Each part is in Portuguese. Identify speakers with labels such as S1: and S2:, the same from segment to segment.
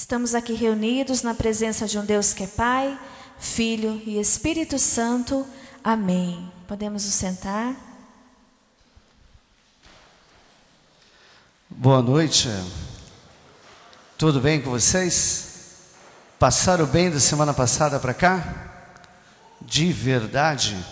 S1: Estamos aqui reunidos na presença de um Deus que é Pai, Filho e Espírito Santo. Amém. Podemos nos sentar.
S2: Boa noite. Tudo bem com vocês? Passaram bem da semana passada para cá? De verdade?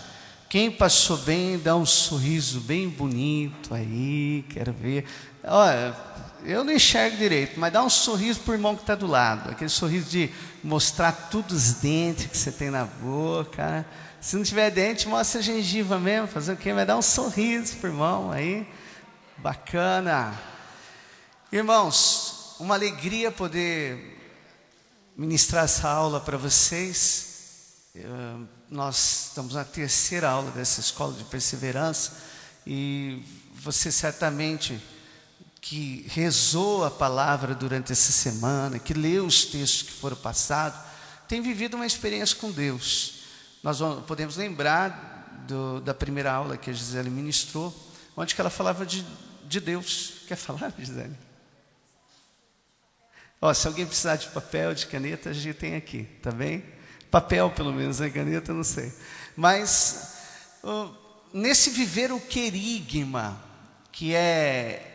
S2: Quem passou bem, dá um sorriso bem bonito aí, quero ver. Olha, eu não enxergo direito, mas dá um sorriso para o irmão que está do lado. Aquele sorriso de mostrar todos os dentes que você tem na boca, né? Se não tiver dente, mostra a gengiva mesmo, fazer o quê? Mas dá um sorriso para o irmão aí. Bacana. Irmãos, uma alegria poder ministrar essa aula para vocês. Nós estamos na terceira aula dessa escola de perseverança e você certamente que rezou a palavra durante essa semana, que leu os textos que foram passados, tem vivido uma experiência com Deus. Nós podemos lembrar da primeira aula que a Gisele ministrou, onde que ela falava de Deus. Quer falar, Gisele? Se alguém precisar de papel, de caneta, a gente tem aqui, tá bem? Papel, pelo menos, né? Caneta, não sei. Mas, nesse viver o querigma, que é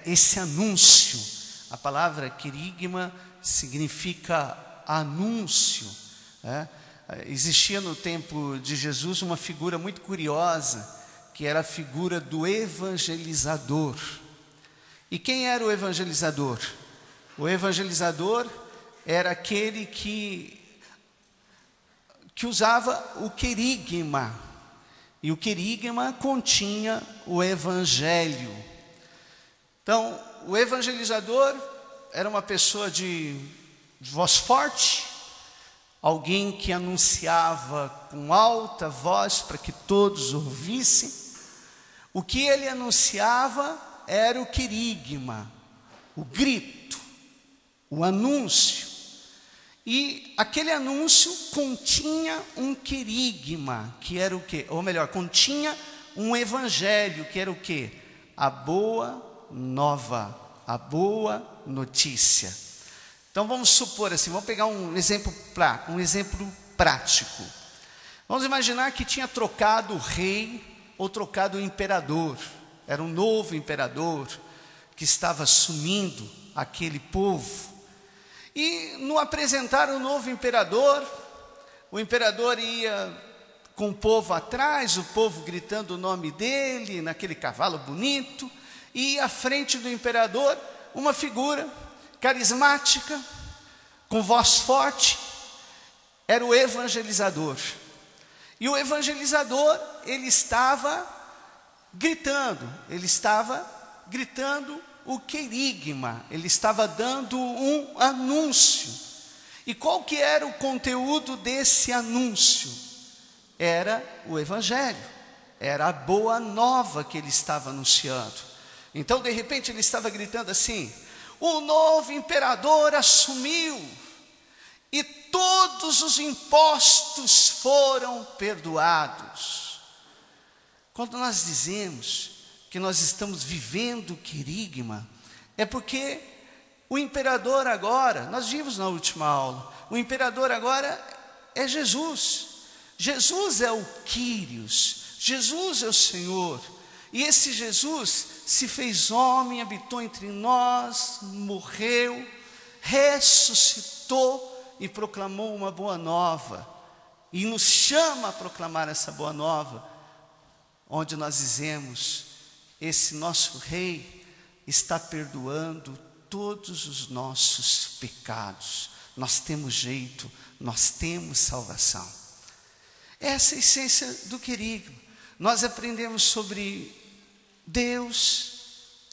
S2: esse anúncio, a palavra querigma significa anúncio, né? Existia no tempo de Jesus uma figura muito curiosa, que era a figura do evangelizador. E quem era o evangelizador? O evangelizador era aquele que usava o querigma, e o querigma continha o evangelho. Então, o evangelizador era uma pessoa de voz forte, alguém que anunciava com alta voz para que todos ouvissem. O que ele anunciava era o querigma, o grito, o anúncio. E aquele anúncio continha um querigma, que era o quê? Ou melhor, continha um evangelho, que era o quê? A boa nova, a boa notícia. Então vamos supor assim, vamos pegar um exemplo prático. Vamos imaginar que tinha trocado o rei ou trocado o imperador. Era um novo imperador que estava assumindo aquele povo. E no apresentar o novo imperador, o imperador ia com o povo atrás, o povo gritando o nome dele, naquele cavalo bonito, e à frente do imperador, uma figura carismática, com voz forte, era o evangelizador. E o evangelizador, ele estava gritando o querigma, ele estava dando um anúncio. E qual que era o conteúdo desse anúncio? Era o evangelho, era a boa nova que ele estava anunciando. Então, de repente, ele estava gritando assim: o novo imperador assumiu e todos os impostos foram perdoados. Quando nós dizemos que nós estamos vivendo o querigma, é porque o imperador agora, nós vimos na última aula, o imperador agora é Jesus. Jesus é o Quírios, Jesus é o Senhor. E esse Jesus se fez homem, habitou entre nós, morreu, ressuscitou e proclamou uma boa nova. E nos chama a proclamar essa boa nova, onde nós dizemos: esse nosso rei está perdoando todos os nossos pecados. Nós temos jeito, nós temos salvação. Essa é a essência do querigma. Nós aprendemos sobre Deus,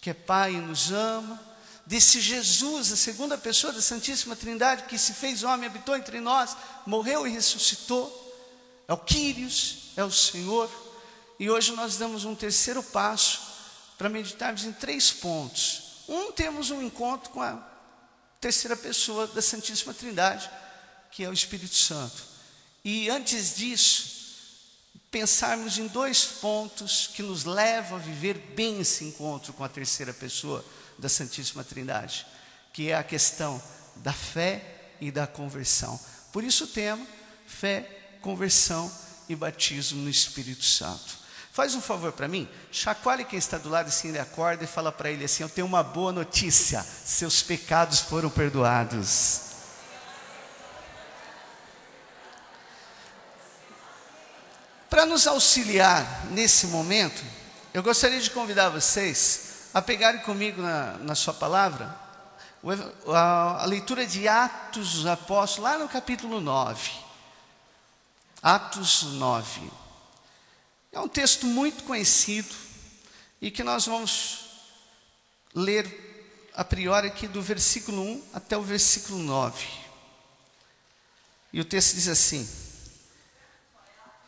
S2: que é Pai e nos ama, desse Jesus, a segunda pessoa da Santíssima Trindade, que se fez homem, habitou entre nós, morreu e ressuscitou. É o Quírios, é o Senhor. E hoje nós damos um terceiro passo para meditarmos em 3 pontos. Temos um encontro com a terceira pessoa da Santíssima Trindade, que é o Espírito Santo. E antes disso, pensarmos em 2 pontos que nos levam a viver bem esse encontro com a terceira pessoa da Santíssima Trindade, que é a questão da fé e da conversão. Por isso o tema, fé, conversão e batismo no Espírito Santo. Faz um favor para mim, chacoalhe quem está do lado assim, ele acorda e fala para ele assim: eu tenho uma boa notícia, seus pecados foram perdoados. Para nos auxiliar nesse momento, eu gostaria de convidar vocês a pegarem comigo na sua palavra, a leitura de Atos dos Apóstolos, lá no capítulo 9. Atos 9. É um texto muito conhecido e que nós vamos ler a priori aqui do versículo 1 até o versículo 9. E o texto diz assim: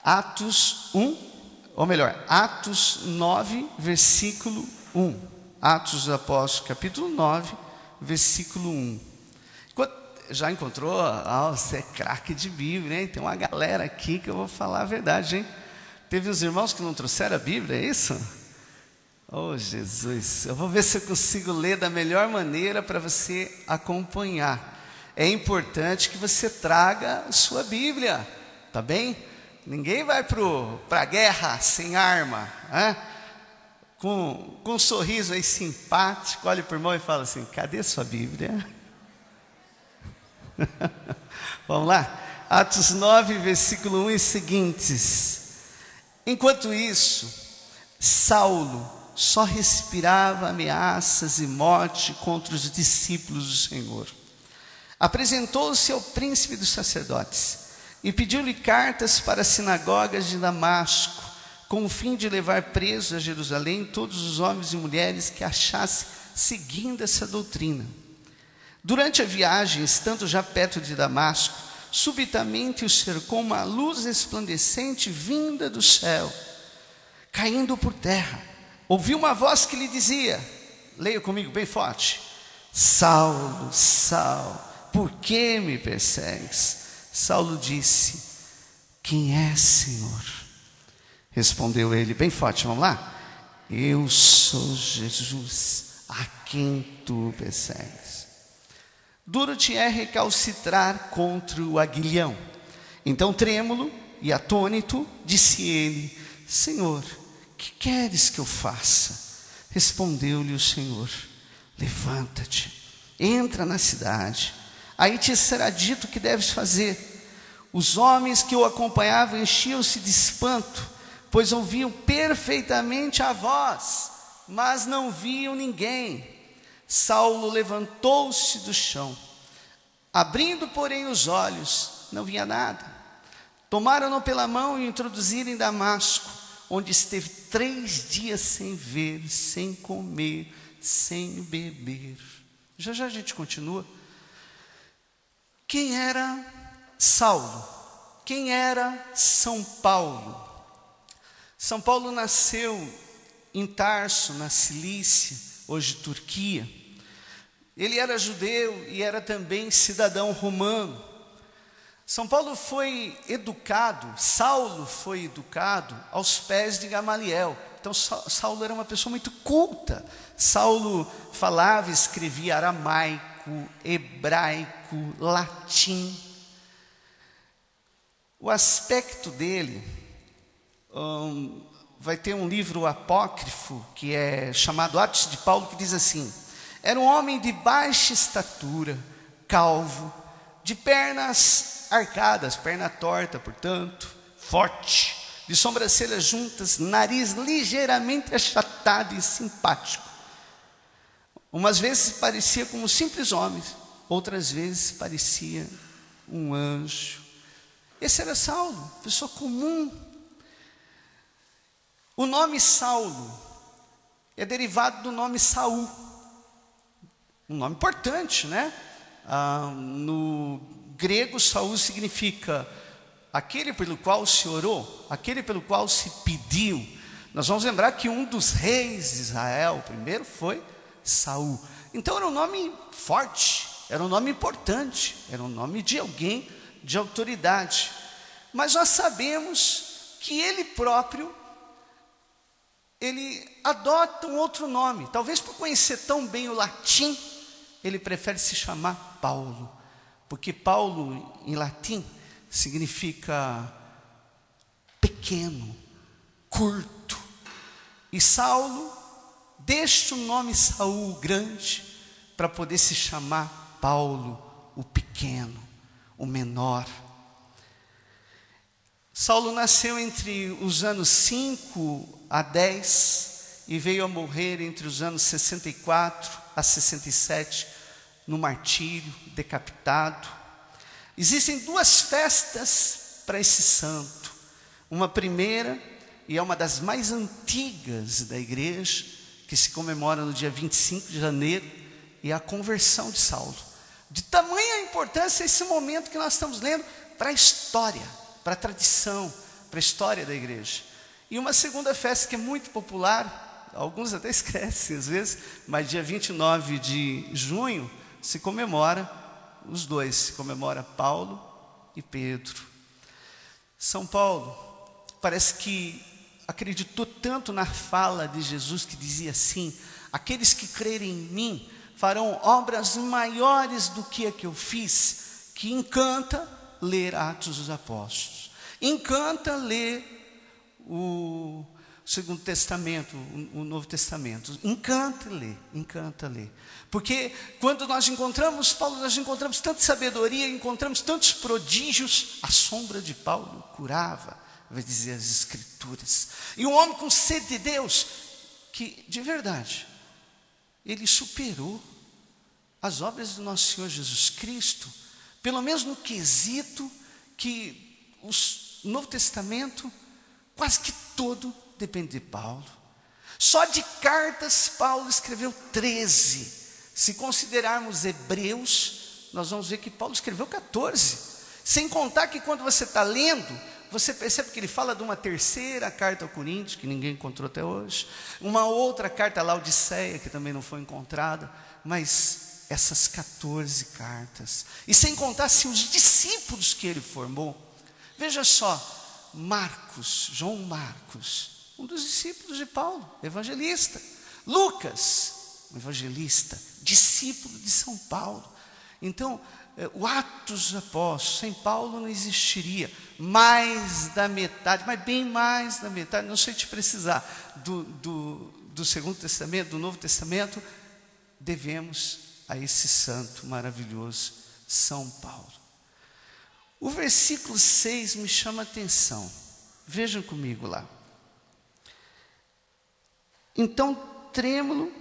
S2: Atos 9, versículo 1. Atos dos Apóstolos, capítulo 9, versículo 1. Já encontrou? Você é craque de Bíblia, hein? Tem uma galera aqui que eu vou falar a verdade, hein? Teve uns irmãos que não trouxeram a Bíblia, é isso? Oh, Jesus, eu vou ver se eu consigo ler da melhor maneira para você acompanhar. É importante que você traga a sua Bíblia, tá bem? Ninguém vai para a guerra sem arma, né? Com um sorriso aí simpático, olha para o irmão e fala assim: cadê sua Bíblia? Vamos lá? Atos 9, versículo 1 e seguintes. Enquanto isso, Saulo só respirava ameaças e morte contra os discípulos do Senhor. Apresentou-se ao príncipe dos sacerdotes e pediu-lhe cartas para as sinagogas de Damasco, com o fim de levar presos a Jerusalém todos os homens e mulheres que achasse seguindo essa doutrina. Durante a viagem, estando já perto de Damasco, subitamente o cercou uma luz resplandecente vinda do céu. Caindo por terra, ouviu uma voz que lhe dizia, leia comigo bem forte: Saulo, Saulo, por que me persegues? Saulo disse: quem é, Senhor? Respondeu ele bem forte, vamos lá: eu sou Jesus, a quem tu persegues. Duro te é recalcitrar contra o aguilhão. Então, trêmulo e atônito, disse ele: Senhor, que queres que eu faça? Respondeu-lhe o Senhor: levanta-te, entra na cidade, aí te será dito o que deves fazer. Os homens que o acompanhavam enchiam-se de espanto, pois ouviam perfeitamente a voz, mas não viam ninguém. Saulo levantou-se do chão, abrindo, porém, os olhos, não via nada. Tomaram-no pela mão e o introduziram em Damasco, onde esteve 3 dias sem ver, sem comer, sem beber. Já já a gente continua. Quem era Saulo? Quem era São Paulo? São Paulo nasceu em Tarso, na Cilícia, hoje Turquia. Ele era judeu e era também cidadão romano. São Paulo foi educado, Saulo foi educado aos pés de Gamaliel. Então Saulo era uma pessoa muito culta. Saulo falava e escrevia aramaico, hebraico, latim. O aspecto dele, vai ter um livro apócrifo que é chamado Atos de Paulo, que diz assim: era um homem de baixa estatura, calvo, de pernas arcadas, perna torta, portanto, forte, de sobrancelhas juntas, nariz ligeiramente achatado e simpático. Umas vezes parecia como um simples homem, outras vezes parecia um anjo. Esse era Saulo, pessoa comum. O nome Saulo é derivado do nome Saul, um nome importante, né? No grego, Saul significa aquele pelo qual se orou, aquele pelo qual se pediu. Nós vamos lembrar que um dos reis de Israel, o primeiro, foi Saul. Então era um nome forte, era um nome importante, era um nome de alguém de autoridade. Mas nós sabemos que ele próprio, ele adota um outro nome, talvez por conhecer tão bem o latim, ele prefere se chamar Paulo, porque Paulo em latim significa pequeno, curto. E Saulo deixa o nome Saul grande para poder se chamar Paulo, o pequeno, o menor. Saulo nasceu entre os anos 5 a 10 e veio a morrer entre os anos 64 a 67 no martírio, decapitado. Existem 2 festas para esse santo. Uma primeira, e é uma das mais antigas da igreja, que se comemora no dia 25 de janeiro, e a conversão de Saulo. De tamanha importância esse momento que nós estamos lendo para a história, para a tradição, para a história da igreja. E uma segunda festa que é muito popular, alguns até esquecem às vezes, mas dia 29 de junho se comemora os dois, se comemora Paulo e Pedro. São Paulo parece que acreditou tanto na fala de Jesus que dizia assim: aqueles que crerem em mim farão obras maiores do que a que eu fiz, que encanta ler Atos dos Apóstolos, encanta ler o Segundo Testamento, o Novo Testamento, encanta ler, porque quando nós encontramos Paulo, nós encontramos tanta sabedoria, encontramos tantos prodígios. A sombra de Paulo curava, vai dizer as Escrituras, e um homem com sede de Deus, que de verdade, ele superou as obras do nosso Senhor Jesus Cristo, pelo menos no quesito que o Novo Testamento, quase que todo depende de Paulo. Só de cartas Paulo escreveu 13, se considerarmos Hebreus, nós vamos ver que Paulo escreveu 14, sem contar que quando você está lendo, você percebe que ele fala de uma terceira carta ao Coríntios, que ninguém encontrou até hoje, uma outra carta à Laodiceia, que também não foi encontrada, mas essas 14 cartas, e sem contar assim, os discípulos que ele formou. Veja só, João Marcos, um dos discípulos de Paulo, evangelista. Lucas, um evangelista, discípulo de São Paulo. Então, o Atos dos Apóstolos, sem Paulo não existiria. Mais da metade, mas bem mais da metade, não sei te precisar, do Segundo Testamento, do Novo Testamento, devemos a esse santo maravilhoso, São Paulo. O versículo 6 me chama a atenção. Vejam comigo lá. Então, trêmulo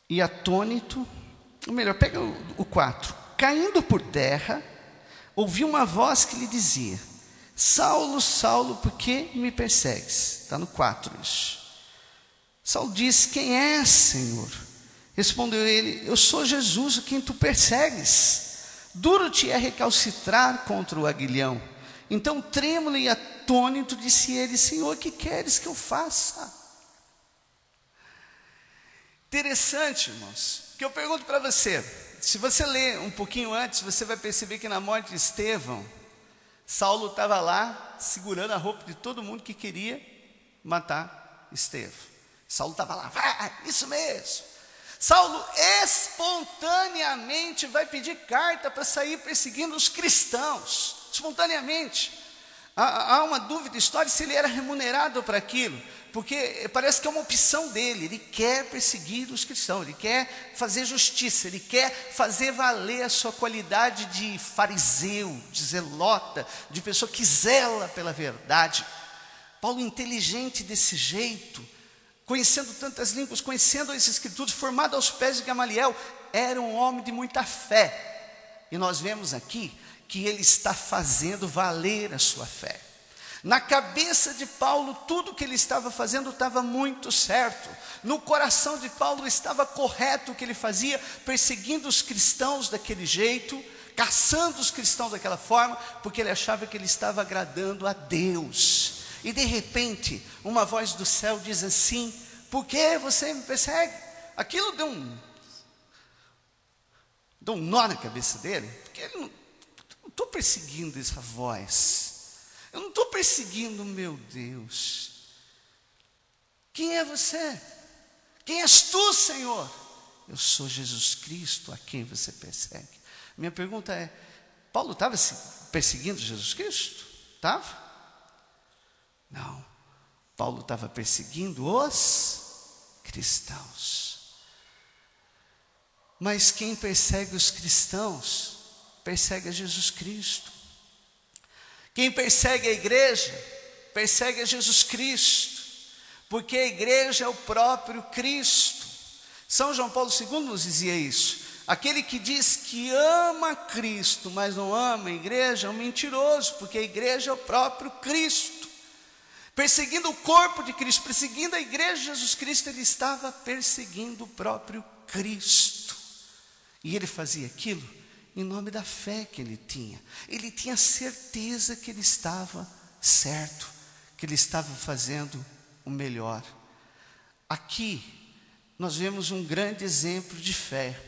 S2: e atônito, ou melhor, pega o 4. Caindo por terra, ouvi uma voz que lhe dizia: Saulo, Saulo, por que me persegues? Está no 4 isso. Saulo disse: quem és, Senhor? Respondeu ele: eu sou Jesus, a quem tu persegues. Duro te é recalcitrar contra o aguilhão. Então, trêmulo e atônito, disse ele: Senhor, que queres que eu faça? Interessante, irmãos, que eu pergunto para você. Se você ler um pouquinho antes, você vai perceber que na morte de Estevão, Saulo estava lá, segurando a roupa de todo mundo que queria matar Estevão. Saulo estava lá: vai, isso mesmo. Saulo espontaneamente vai pedir carta para sair perseguindo os cristãos, espontaneamente. Há uma dúvida histórica se ele era remunerado para aquilo, porque parece que é uma opção dele. Ele quer perseguir os cristãos, ele quer fazer justiça, ele quer fazer valer a sua qualidade de fariseu, de zelota, de pessoa que zela pela verdade. Paulo, inteligente desse jeito, conhecendo tantas línguas, conhecendo as Escrituras, formado aos pés de Gamaliel, era um homem de muita fé. E nós vemos aqui que ele está fazendo valer a sua fé. Na cabeça de Paulo, tudo que ele estava fazendo estava muito certo. No coração de Paulo estava correto o que ele fazia, perseguindo os cristãos daquele jeito, caçando os cristãos daquela forma, porque ele achava que ele estava agradando a Deus. E de repente, uma voz do céu diz assim: por que você me persegue? Aquilo deu um nó na cabeça dele, porque ele não estou perseguindo essa voz, eu não estou perseguindo meu Deus. Quem é você? Quem és tu, Senhor? Eu sou Jesus Cristo a quem você persegue. Minha pergunta é, Paulo estava perseguindo Jesus Cristo? Estava? Não. Paulo estava perseguindo os cristãos. Mas quem persegue os cristãos, persegue a Jesus Cristo. Quem persegue a igreja, persegue a Jesus Cristo. Porque a igreja é o próprio Cristo. São João Paulo II nos dizia isso. Aquele que diz que ama Cristo, mas não ama a igreja, é um mentiroso, porque a igreja é o próprio Cristo. Perseguindo o corpo de Cristo, perseguindo a igreja de Jesus Cristo, ele estava perseguindo o próprio Cristo. E ele fazia aquilo em nome da fé que ele tinha. Ele tinha certeza que ele estava certo, que ele estava fazendo o melhor. Aqui nós vemos um grande exemplo de fé.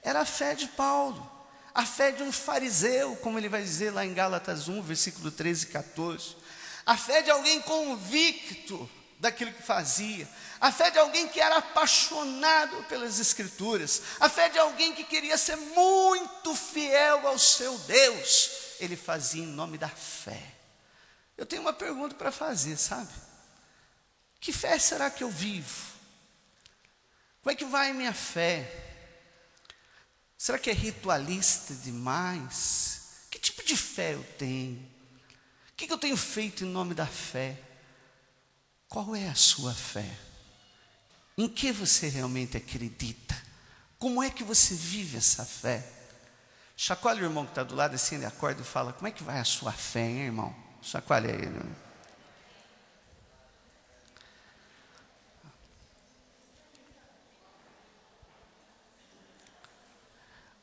S2: Era a fé de Paulo, a fé de um fariseu, como ele vai dizer lá em Gálatas 1, versículo 13 e 14. A fé de alguém convicto daquilo que fazia. A fé de alguém que era apaixonado pelas Escrituras. A fé de alguém que queria ser muito fiel ao seu Deus. Ele fazia em nome da fé. Eu tenho uma pergunta para fazer, sabe? Que fé será que eu vivo? Como é que vai a minha fé? Será que é ritualista demais? Que tipo de fé eu tenho? O que eu tenho feito em nome da fé? Qual é a sua fé? Em que você realmente acredita? Como é que você vive essa fé? Chacoalha o irmão que está do lado assim, ele acorda e fala: como é que vai a sua fé, hein, irmão? Chacoalha ele.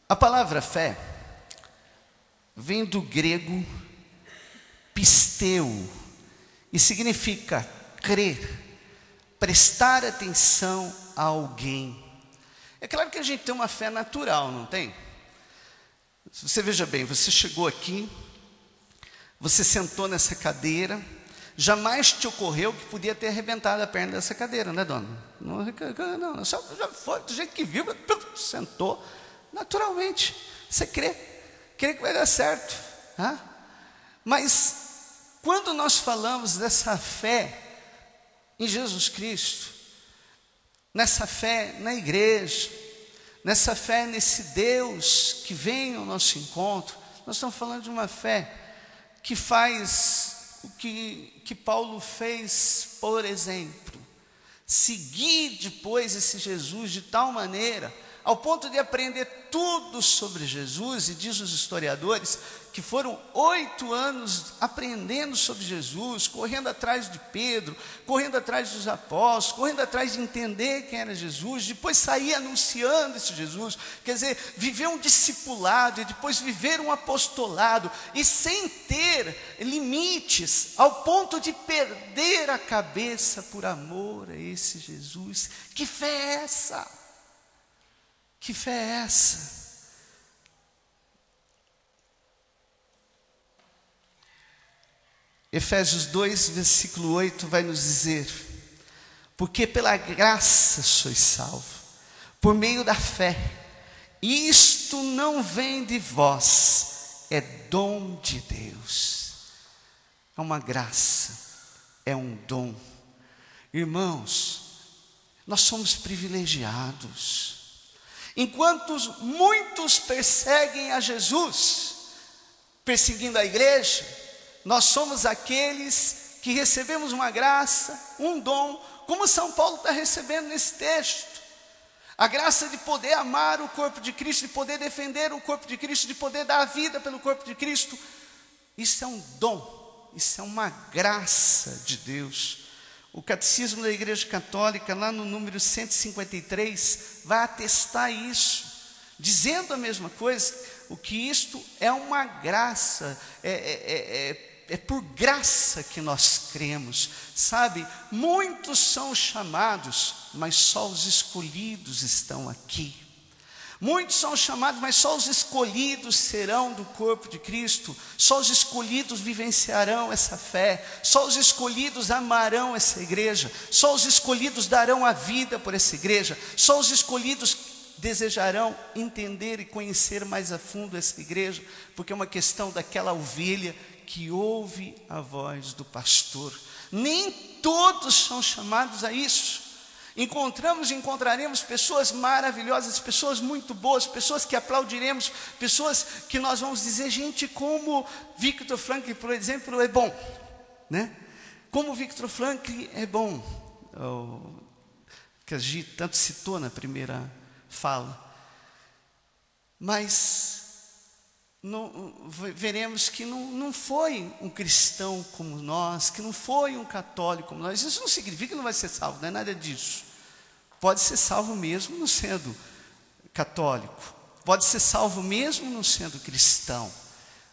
S2: A palavra fé vem do grego pisteu e significa crer, prestar atenção a alguém. É claro que a gente tem uma fé natural, não tem? Você veja bem, você chegou aqui, você sentou nessa cadeira, jamais te ocorreu que podia ter arrebentado a perna dessa cadeira, né, dona? Não, só já foi do jeito que viu, sentou. Naturalmente, você crê que vai dar certo. Tá? Mas, quando nós falamos dessa fé em Jesus Cristo, nessa fé na igreja, nessa fé nesse Deus que vem ao nosso encontro, nós estamos falando de uma fé que faz o que Paulo fez, por exemplo, seguir depois esse Jesus de tal maneira, ao ponto de aprender tudo sobre Jesus. E diz os historiadores que foram 8 anos aprendendo sobre Jesus, correndo atrás de Pedro, correndo atrás dos apóstolos, correndo atrás de entender quem era Jesus, depois sair anunciando esse Jesus, quer dizer, viver um discipulado e depois viver um apostolado, e sem ter limites, ao ponto de perder a cabeça por amor a esse Jesus. Que fé é essa? Que fé é essa? Efésios 2, versículo 8 vai nos dizer: porque pela graça sois salvos, por meio da fé, e isto não vem de vós, é dom de Deus. É uma graça, é um dom. Irmãos, nós somos privilegiados. Enquanto muitos perseguem a Jesus, perseguindo a igreja, nós somos aqueles que recebemos uma graça, um dom, como São Paulo está recebendo nesse texto. A graça de poder amar o corpo de Cristo, de poder defender o corpo de Cristo, de poder dar a vida pelo corpo de Cristo. Isso é um dom, isso é uma graça de Deus. O Catecismo da Igreja Católica, lá no número 153, vai atestar isso, dizendo a mesma coisa, o que isto é uma graça, é por graça que nós cremos, sabe? Muitos são chamados, mas só os escolhidos estão aqui. Muitos são chamados, mas só os escolhidos serão do corpo de Cristo. Só os escolhidos vivenciarão essa fé. Só os escolhidos amarão essa igreja. Só os escolhidos darão a vida por essa igreja. Só os escolhidos desejarão entender e conhecer mais a fundo essa igreja, porque é uma questão daquela ovelha que ouve a voz do pastor. Nem todos são chamados a isso. Encontramos e encontraremos pessoas maravilhosas, pessoas muito boas, pessoas que aplaudiremos, pessoas que nós vamos dizer, gente, como Viktor Frankl, por exemplo, é bom, né? Como Viktor Frankl é bom, que a gente tanto citou na primeira fala. Mas veremos que não foi um cristão como nós, que não foi um católico como nós. Isso não significa que não vai ser salvo, não é nada disso. Pode ser salvo mesmo não sendo católico, pode ser salvo mesmo não sendo cristão,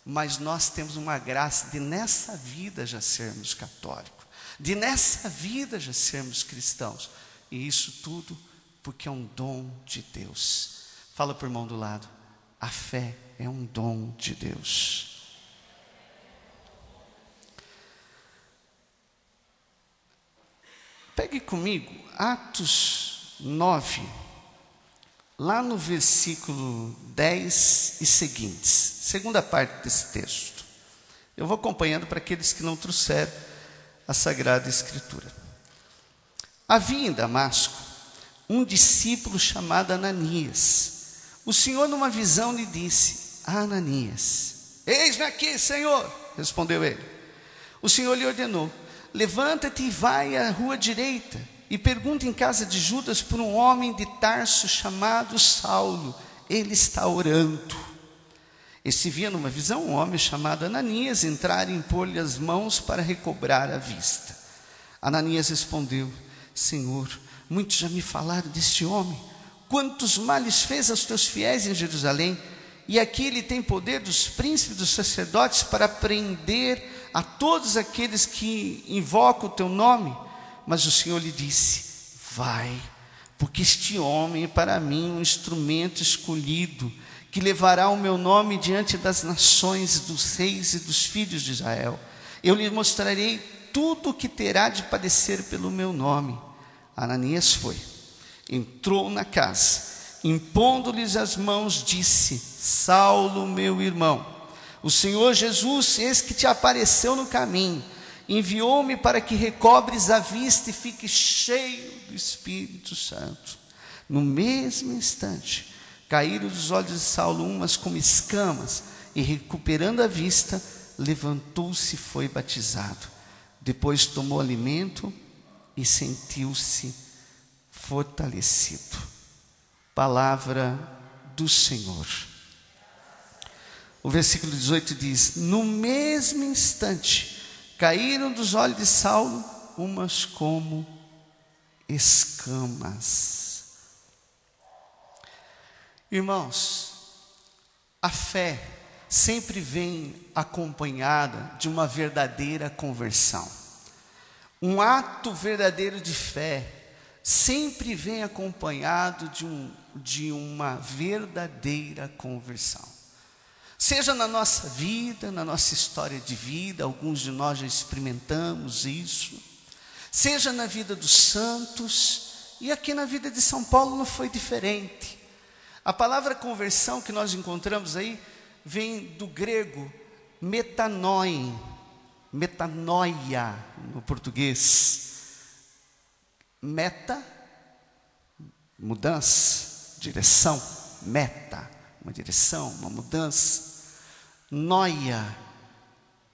S2: mas nós temos uma graça de nessa vida já sermos católicos, de nessa vida já sermos cristãos, e isso tudo porque é um dom de Deus. Fala para o irmão do lado, a fé é um dom de Deus. Pegue comigo Atos 9, lá no versículo 10 e seguintes, segunda parte desse texto. Eu vou acompanhando para aqueles que não trouxeram a Sagrada Escritura. Havia em Damasco um discípulo chamado Ananias. O Senhor, numa visão, lhe disse: Ananias. Eis-me aqui, Senhor, respondeu ele. O Senhor lhe ordenou: levanta-te e vai à rua direita e pergunta em casa de Judas por um homem de Tarso chamado Saulo. Ele está orando. Este via numa visão um homem chamado Ananias entrar e impor-lhe as mãos para recobrar a vista. Ananias respondeu: Senhor, muitos já me falaram deste homem, quantos males fez aos teus fiéis em Jerusalém, e aqui ele tem poder dos príncipes dos sacerdotes para prender a todos aqueles que invocam o teu nome. Mas o Senhor lhe disse: vai, porque este homem é para mim um instrumento escolhido, que levará o meu nome diante das nações, dos reis e dos filhos de Israel. Eu lhe mostrarei tudo o que terá de padecer pelo meu nome. Ananias foi, entrou na casa, impondo-lhes as mãos, disse: Saulo, meu irmão, o Senhor Jesus, eis que te apareceu no caminho, enviou-me para que recobres a vista e fiques cheio do Espírito Santo. No mesmo instante, caíram dos olhos de Saulo umas como escamas, e recuperando a vista, levantou-se e foi batizado. Depois tomou alimento e sentiu-se fortalecido. Palavra do Senhor. O versículo 18 diz: no mesmo instante, caíram dos olhos de Saulo umas como escamas. Irmãos, a fé sempre vem acompanhada de uma verdadeira conversão. Um ato verdadeiro de fé sempre vem acompanhado de uma verdadeira conversão. Seja na nossa vida, na nossa história de vida, alguns de nós já experimentamos isso, seja na vida dos santos, e aqui na vida de São Paulo não foi diferente. A palavra conversão que nós encontramos aí vem do grego metanoia no português. Meta, mudança, direção, meta, uma direção, uma mudança. Noia,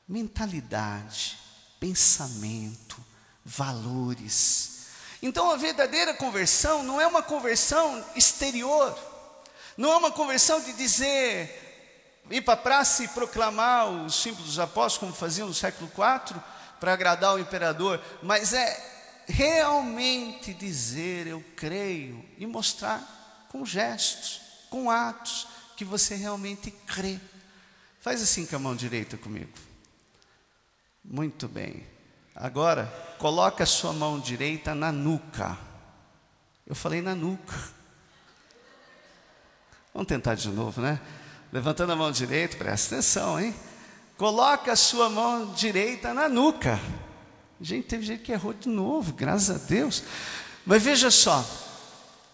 S2: mentalidade, pensamento, valores. Então a verdadeira conversão não é uma conversão exterior, não é uma conversão de dizer, ir para a praça e proclamar os símbolos dos apóstolos, como faziam no século IV, para agradar o imperador, mas é realmente dizer eu creio e mostrar com gestos, com atos, que você realmente crê. Faz assim com a mão direita comigo. Muito bem. Agora, coloca a sua mão direita na nuca. Eu falei na nuca. Vamos tentar de novo, né? Levantando a mão direita, presta atenção, hein? Coloca a sua mão direita na nuca. Gente, teve gente que errou de novo, graças a Deus. Mas veja só,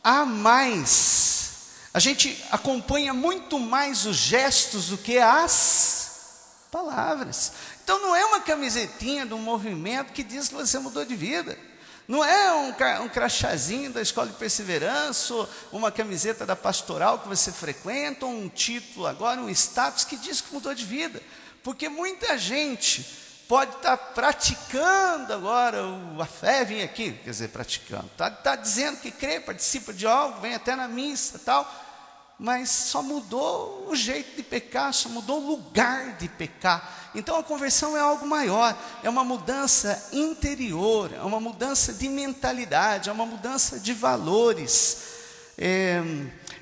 S2: há mais A gente acompanha muito mais os gestos do que as palavras. Então não é uma camisetinha de um movimento que diz que você mudou de vida. Não é um crachazinho da escola de perseverança, ou uma camiseta da pastoral que você frequenta, ou um título agora, um status que diz que mudou de vida. Porque muita gente pode estar praticando agora a fé, vem aqui, quer dizer, praticando. Está dizendo que crê, participa de algo, vem até na missa e tal, mas só mudou o jeito de pecar, só mudou o lugar de pecar. Então a conversão é algo maior, é uma mudança interior, é uma mudança de mentalidade, é uma mudança de valores.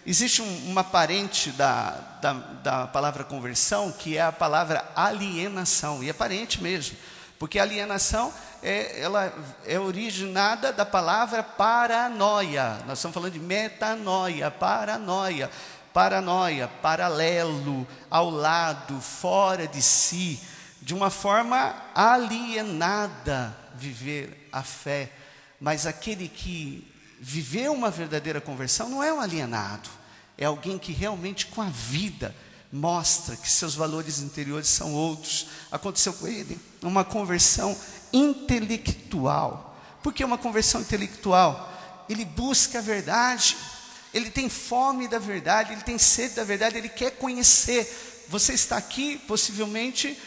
S2: Existe uma parente da palavra conversão, que é a palavra alienação, e é parente mesmo, porque alienação ela é originada da palavra paranoia. Nós estamos falando de metanoia, paranoia, paralelo, ao lado, fora de si, de uma forma alienada viver a fé. Mas aquele que viveu uma verdadeira conversão não é um alienado, é alguém que realmente com a vida mostra que seus valores interiores são outros. Aconteceu com ele uma conversão intelectual. Por que uma conversão intelectual? Ele busca a verdade, ele tem fome da verdade, ele tem sede da verdade, ele quer conhecer. Você está aqui possivelmente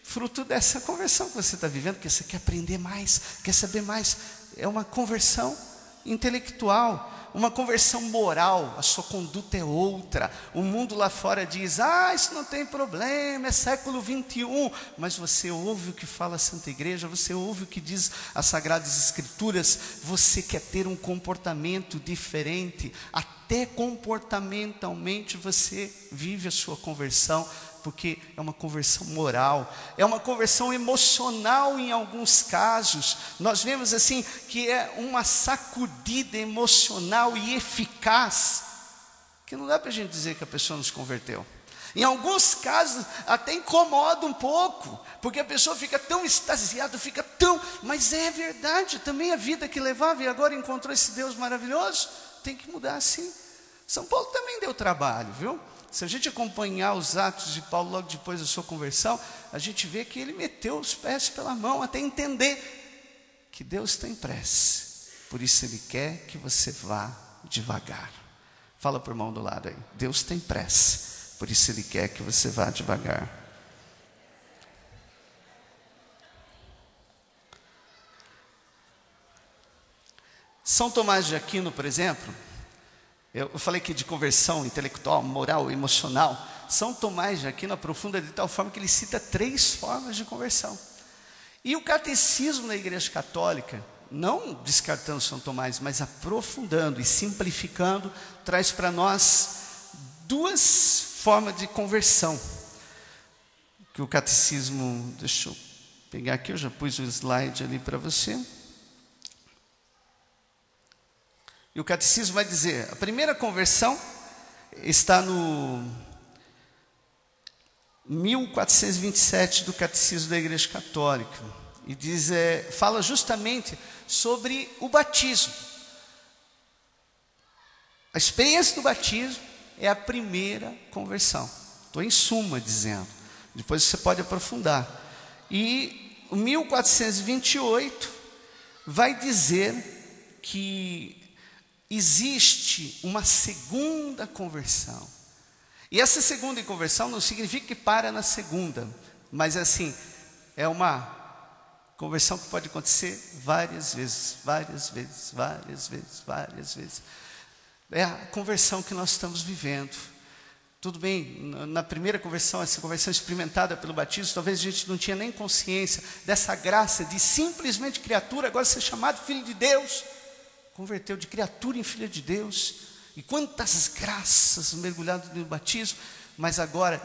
S2: fruto dessa conversão que você está vivendo, porque você quer aprender mais, quer saber mais. É uma conversão intelectual, uma conversão moral. A sua conduta é outra. O mundo lá fora diz: isso não tem problema, é século 21, mas você ouve o que fala a Santa Igreja, você ouve o que diz as Sagradas Escrituras, você quer ter um comportamento diferente, até comportamentalmente você vive a sua conversão, porque é uma conversão moral, é uma conversão emocional em alguns casos. Nós vemos assim que é uma sacudida emocional e eficaz, que não dá para a gente dizer que a pessoa nos converteu. Em alguns casos até incomoda um pouco, porque a pessoa fica tão extasiada, mas é verdade, também a vida que levava e agora encontrou esse Deus maravilhoso, tem que mudar assim. São Paulo também deu trabalho, viu? Se a gente acompanhar os atos de Paulo logo depois da sua conversão, a gente vê que ele meteu os pés pela mão até entender que Deus tem pressa. Por isso ele quer que você vá devagar. Fala para o irmão do lado aí: Deus tem pressa, por isso ele quer que você vá devagar. São Tomás de Aquino, por exemplo, eu falei aqui de conversão intelectual, moral, emocional. São Tomás de Aquino aprofunda de tal forma que ele cita 3 formas de conversão. E o catecismo da Igreja Católica, não descartando São Tomás, mas aprofundando e simplificando, traz para nós 2 formas de conversão. Que o catecismo, deixa eu pegar aqui, eu já pus o slide ali para você. E o catecismo vai dizer: a primeira conversão está no 1427 do catecismo da Igreja Católica. E diz, fala justamente sobre o batismo. A experiência do batismo é a primeira conversão. Estou em suma dizendo, depois você pode aprofundar. E o 1428 vai dizer que existe uma segunda conversão. E essa segunda conversão não significa que para na segunda, mas assim, é uma conversão que pode acontecer várias vezes. É a conversão que nós estamos vivendo. Tudo bem, na primeira conversão, essa conversão experimentada pelo batismo, talvez a gente não tinha nem consciência dessa graça de simplesmente criatura agora ser chamado filho de Deus. Converteu de criatura em filho de Deus. E quantas graças mergulhadas no batismo, mas agora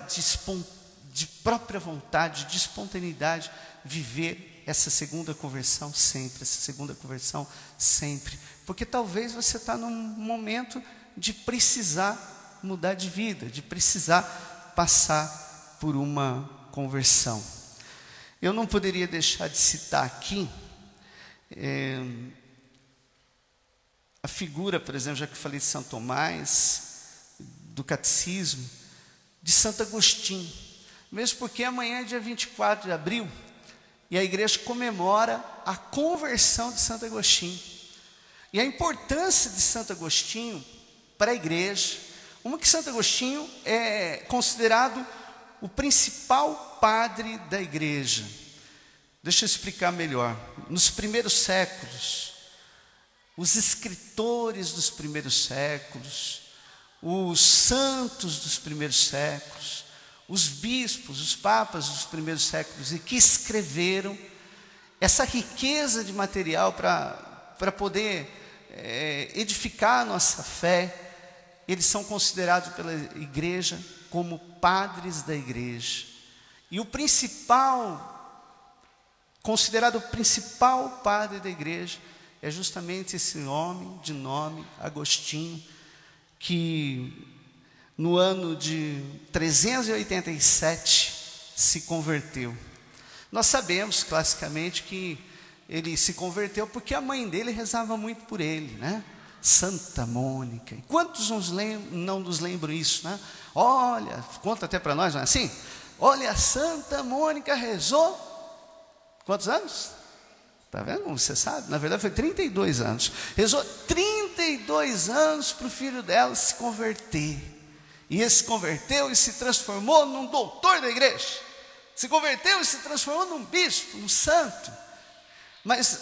S2: de própria vontade, de espontaneidade, viver essa segunda conversão sempre. Porque talvez você está num momento de precisar mudar de vida, de precisar passar por uma conversão. Eu não poderia deixar de citar aqui a figura, por exemplo, já que falei de São Tomás, do Catecismo de Santo Agostinho, mesmo porque amanhã é dia 24 de abril, e a igreja comemora a conversão de Santo Agostinho. E a importância de Santo Agostinho para a igreja, uma que Santo Agostinho é considerado o principal padre da igreja. Deixa eu explicar melhor. Nos primeiros séculos, os escritores dos primeiros séculos, os santos dos primeiros séculos, os bispos, os papas dos primeiros séculos, e que escreveram essa riqueza de material para poder edificar a nossa fé, eles são considerados pela igreja como padres da igreja. E o principal, considerado o principal padre da igreja, é justamente esse homem de nome Agostinho, que no ano de 387 se converteu. Nós sabemos classicamente que ele se converteu porque a mãe dele rezava muito por ele, né? Santa Mônica. E quantos não nos lembram isso, né? Olha, conta até para nós, não é assim? Olha, Santa Mônica rezou quantos anos? Está vendo como você sabe? Na verdade foi 32 anos. Rezou 32 anos para o filho dela se converter. E ele se converteu e se transformou num doutor da igreja. Se converteu e se transformou num bispo, um santo. Mas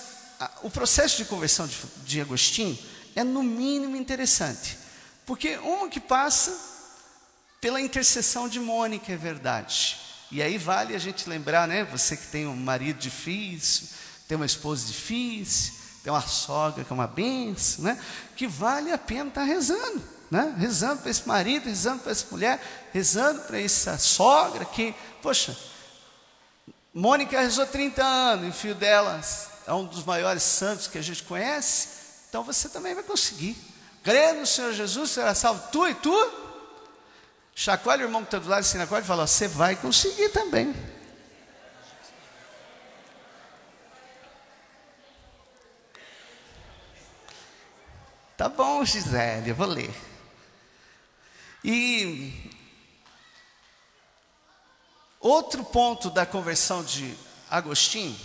S2: o processo de conversão de Agostinho é no mínimo interessante. Porque uma que passa pela intercessão de Mônica, é verdade. E aí vale a gente lembrar, né? Você que tem um marido difícil, tem uma esposa difícil, tem uma sogra que é uma bênção, né? Que vale a pena estar rezando, né? Rezando para esse marido, rezando para essa mulher, rezando para essa sogra que, poxa, Mônica rezou 30 anos, e o filho dela é um dos maiores santos que a gente conhece, então você também vai conseguir. Crê no Senhor Jesus, será salvo tu e tu. Chacoalha o irmão que está do lado assim na corda e fala: você vai conseguir também. Tá bom, Gisele, eu vou ler. E outro ponto da conversão de Agostinho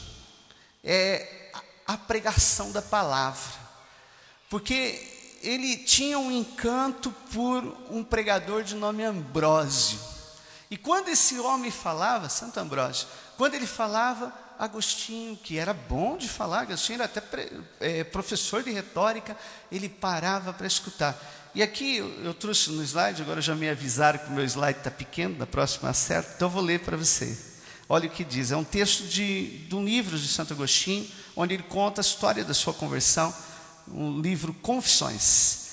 S2: é a pregação da palavra, porque ele tinha um encanto por um pregador de nome Ambrósio. E quando esse homem falava, Santo Ambrósio, quando ele falava, Agostinho, que era bom de falar, Agostinho era até professor de retórica, ele parava para escutar. E aqui eu trouxe no slide, agora já me avisaram que o meu slide está pequeno, da próxima acerto, então eu vou ler para você. Olha o que diz, é um texto de um livro de Santo Agostinho, onde ele conta a história da sua conversão, um livro Confissões.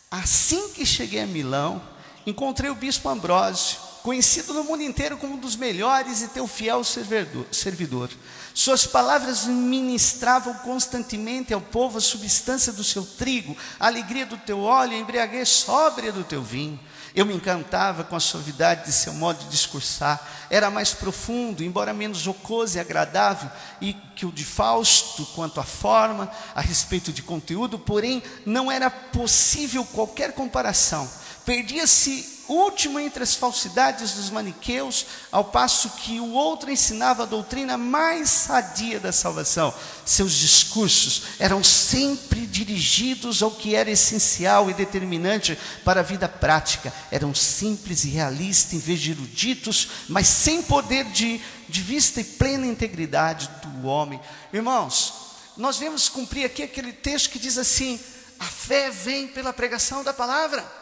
S2: Assim que cheguei a Milão, encontrei o bispo Ambrósio, conhecido no mundo inteiro como um dos melhores e teu fiel servidor. Suas palavras ministravam constantemente ao povo a substância do seu trigo, a alegria do teu óleo, a embriaguez sóbria do teu vinho. Eu me encantava com a suavidade de seu modo de discursar. Era mais profundo, embora menos jocoso e agradável, e que o de Fausto quanto à forma, a respeito de conteúdo, porém não era possível qualquer comparação. Perdia-se último entre as falsidades dos maniqueus, ao passo que o outro ensinava a doutrina mais sadia da salvação. Seus discursos eram sempre dirigidos ao que era essencial e determinante para a vida prática. Eram simples e realistas em vez de eruditos, mas sem poder de vista e plena integridade do homem. Irmãos, nós vemos cumprir aqui aquele texto que diz assim: a fé vem pela pregação da palavra.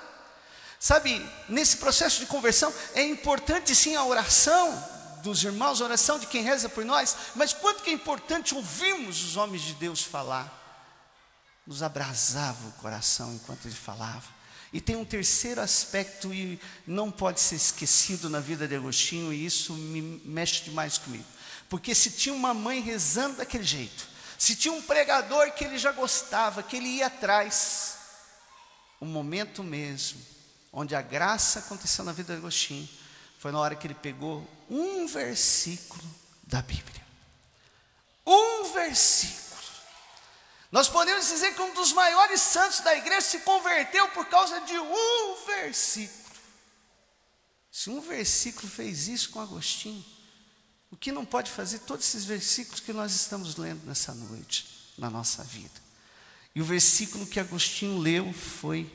S2: Sabe, nesse processo de conversão é importante sim a oração dos irmãos, a oração de quem reza por nós, mas quanto que é importante ouvirmos os homens de Deus falar. Nos abrasava o coração enquanto ele falava. E tem um terceiro aspecto e não pode ser esquecido na vida de Agostinho, e isso me mexe demais comigo, porque se tinha uma mãe rezando daquele jeito, se tinha um pregador que ele já gostava, que ele ia atrás, o momento mesmo onde a graça aconteceu na vida de Agostinho foi na hora que ele pegou um versículo da Bíblia. Um versículo. Nós podemos dizer que um dos maiores santos da igreja se converteu por causa de um versículo. Se um versículo fez isso com Agostinho, o que não pode fazer todos esses versículos que nós estamos lendo nessa noite, na nossa vida? E o versículo que Agostinho leu foi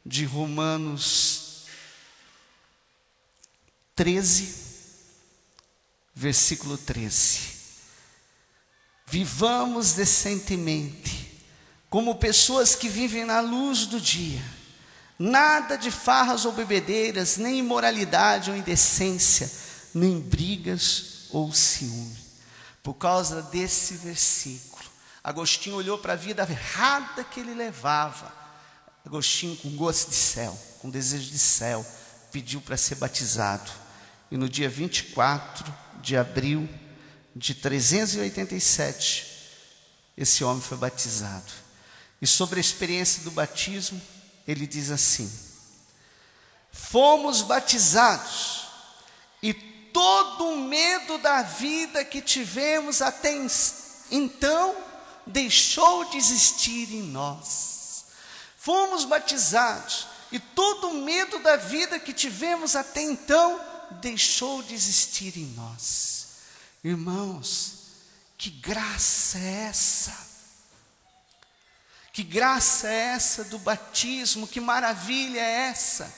S2: de Romanos 13, versículo 13. Vivamos decentemente, como pessoas que vivem na luz do dia, nada de farras ou bebedeiras, nem imoralidade ou indecência, nem brigas ou ciúme. Por causa desse versículo, Agostinho olhou para a vida errada que ele levava. Agostinho, com gosto de céu, com desejo de céu, pediu para ser batizado. E no dia 24 de abril de 387, esse homem foi batizado. E sobre a experiência do batismo, ele diz assim: fomos batizados, e todo o medo da vida que tivemos até então deixou de existir em nós. Fomos batizados, e todo o medo da vida que tivemos até então deixou de existir em nós. Irmãos, que graça é essa? Que graça é essa do batismo? Que maravilha é essa?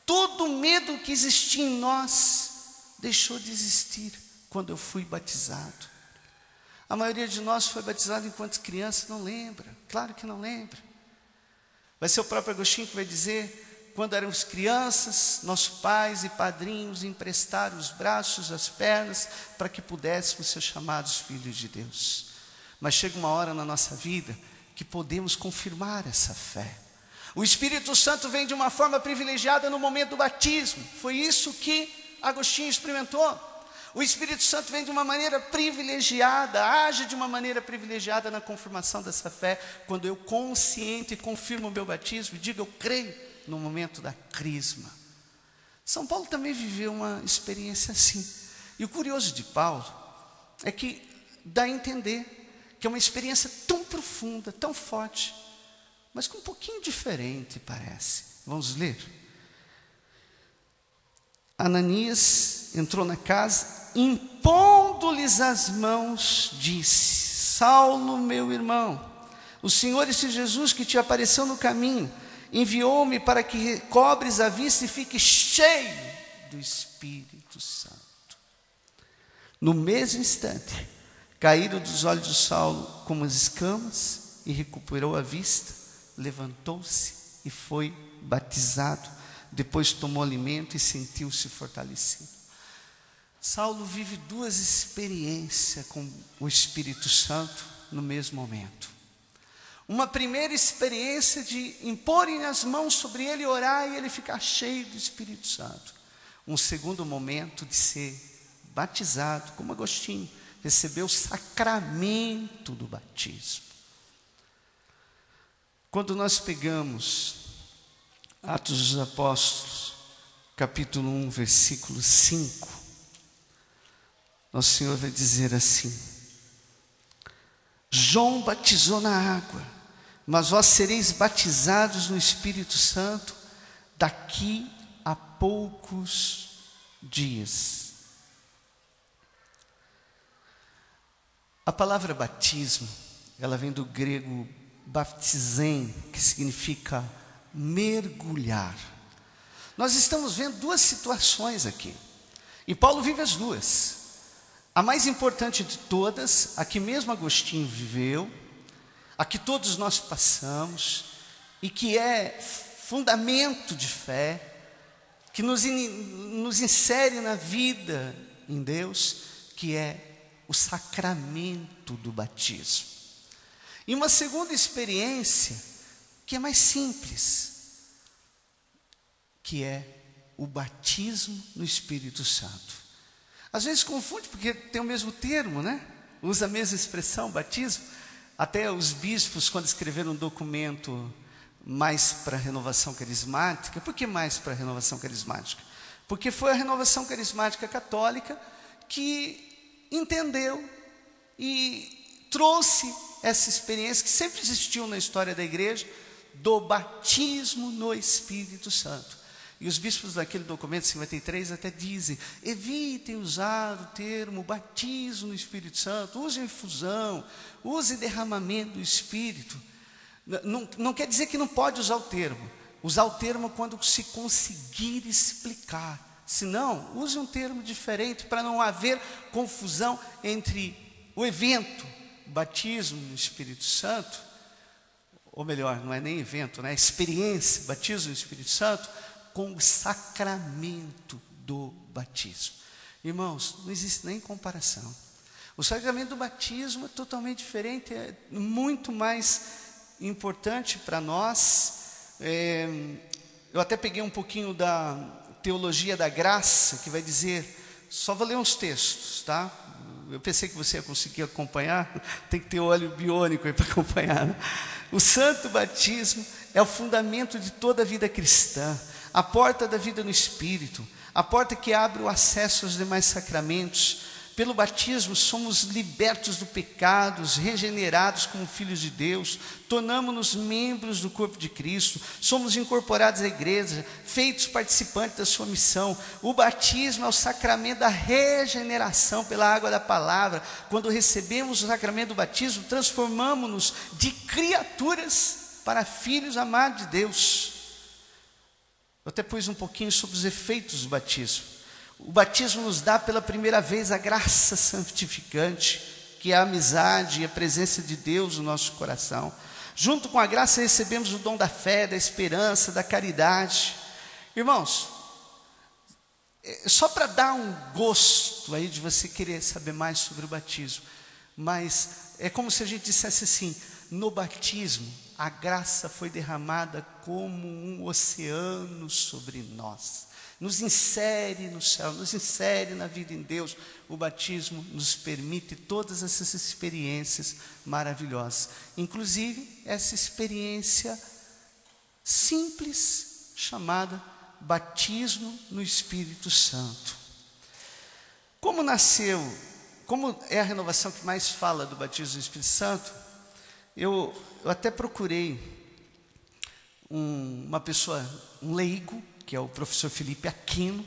S2: Todo o medo que existia em nós deixou de existir quando eu fui batizado. A maioria de nós foi batizado enquanto criança, não lembra, claro que não lembra. Vai ser o próprio Agostinho que vai dizer: quando éramos crianças, nossos pais e padrinhos emprestaram os braços, as pernas, para que pudéssemos ser chamados filhos de Deus. Mas chega uma hora na nossa vida que podemos confirmar essa fé. O Espírito Santo vem de uma forma privilegiada no momento do batismo. Foi isso que Agostinho experimentou. O Espírito Santo vem de uma maneira privilegiada, age de uma maneira privilegiada na confirmação dessa fé, quando eu consciente e confirmo o meu batismo e digo: eu creio, no momento da crisma. São Paulo também viveu uma experiência assim. E o curioso de Paulo é que dá a entender que é uma experiência tão profunda, tão forte, mas com um pouquinho diferente, parece. Vamos ler? Ananias entrou na casa, impondo-lhes as mãos, disse: Saulo, meu irmão, o Senhor, esse Jesus que te apareceu no caminho, enviou-me para que recobres a vista e fique cheio do Espírito Santo. No mesmo instante, caíram dos olhos de Saulo como as escamas, e recuperou a vista, levantou-se e foi batizado. Depois tomou alimento e sentiu-se fortalecido. Saulo vive duas experiências com o Espírito Santo no mesmo momento. Uma primeira experiência de imporem as mãos sobre ele e orar, e ele ficar cheio do Espírito Santo. Um segundo momento de ser batizado, como Agostinho, recebeu o sacramento do batismo. Quando nós pegamos Atos dos Apóstolos, capítulo 1, versículo 5, nosso Senhor vai dizer assim: João batizou na água, mas vós sereis batizados no Espírito Santo daqui a poucos dias. A palavra batismo, ela vem do grego baptizen, que significa mergulhar. Nós estamos vendo duas situações aqui, e Paulo vive as duas. A mais importante de todas, a que mesmo Agostinho viveu, a que todos nós passamos, e que é fundamento de fé, que nos insere na vida em Deus, que é o sacramento do batismo. E uma segunda experiência, que é mais simples, que é o batismo no Espírito Santo. Às vezes confunde, porque tem o mesmo termo, né? Usa a mesma expressão, batismo. Até os bispos, quando escreveram um documento mais para a renovação carismática. Por que mais para a renovação carismática? Porque foi a renovação carismática católica que entendeu e trouxe essa experiência que sempre existiu na história da igreja, do batismo no Espírito Santo. E os bispos daquele documento 53 até dizem: evitem usar o termo batismo no Espírito Santo, use infusão, use derramamento do Espírito. Não quer dizer que não pode usar o termo. Usar o termo quando se conseguir explicar. Se não, use um termo diferente para não haver confusão entre o evento, batismo no Espírito Santo, ou melhor, não é nem evento, né? Experiência, batismo no Espírito Santo, com o sacramento do batismo. Irmãos, não existe nem comparação. O sacramento do batismo é totalmente diferente, é muito mais importante para nós. Eu até peguei um pouquinho da teologia da graça, que vai dizer, só vou ler uns textos, tá? Eu pensei que você ia conseguir acompanhar, tem que ter óleo biônico aí para acompanhar, né? O santo batismo é o fundamento de toda a vida cristã, a porta da vida no Espírito, a porta que abre o acesso aos demais sacramentos. Pelo batismo somos libertos do pecado, regenerados como filhos de Deus, tornamos-nos membros do corpo de Cristo, somos incorporados à igreja, feitos participantes da sua missão. O batismo é o sacramento da regeneração pela água da palavra. Quando recebemos o sacramento do batismo, transformamos-nos de criaturas para filhos amados de Deus. Eu até pus um pouquinho sobre os efeitos do batismo. O batismo nos dá pela primeira vez a graça santificante, que é a amizade e a presença de Deus no nosso coração. Junto com a graça recebemos o dom da fé, da esperança, da caridade. Irmãos, só para dar um gosto aí de você querer saber mais sobre o batismo, mas é como se a gente dissesse assim: no batismo a graça foi derramada como um oceano sobre nós. Nos insere no céu, nos insere na vida em Deus. O batismo nos permite todas essas experiências maravilhosas, inclusive essa experiência simples chamada batismo no Espírito Santo. Como é a renovação que mais fala do batismo no Espírito Santo, eu até procurei uma pessoa, um leigo, que é o professor Felipe Aquino,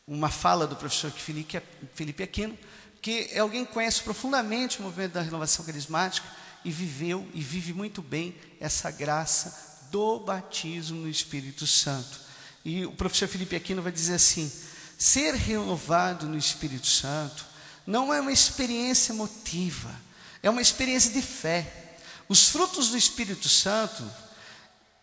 S2: uma fala do professor Felipe Aquino, que é alguém que conhece profundamente o movimento da renovação carismática e viveu e vive muito bem essa graça do batismo no Espírito Santo. E o professor Felipe Aquino vai dizer assim: ser renovado no Espírito Santo não é uma experiência emotiva, é uma experiência de fé. Os frutos do Espírito Santo,